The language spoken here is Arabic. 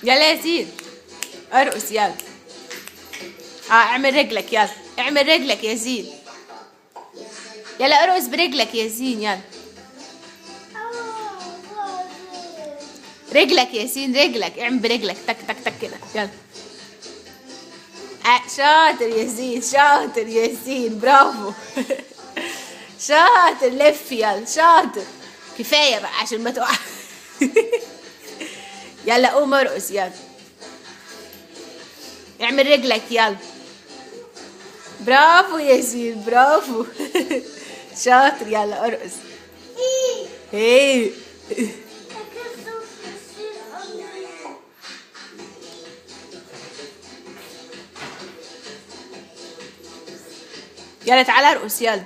يلا يا ياسين ارقص يلا. اعمل رجلك يلا، اعمل رجلك يا ياسين. يلا ارقص برجلك يا ياسين يلا. رجلك يا ياسين، رجلك اعمل برجلك تك تك تك كده يلا. شاطر يا ياسين، شاطر يا ياسين، برافو. شاطر، لف يلا شاطر. كفايه بقى عشان ما تقع. يلا قوم ارقص يلا. اعمل رجلك يلا. برافو يا ياسين برافو. شاطر يلا ارقص. ايه. يلا تعالى ارقص يلا.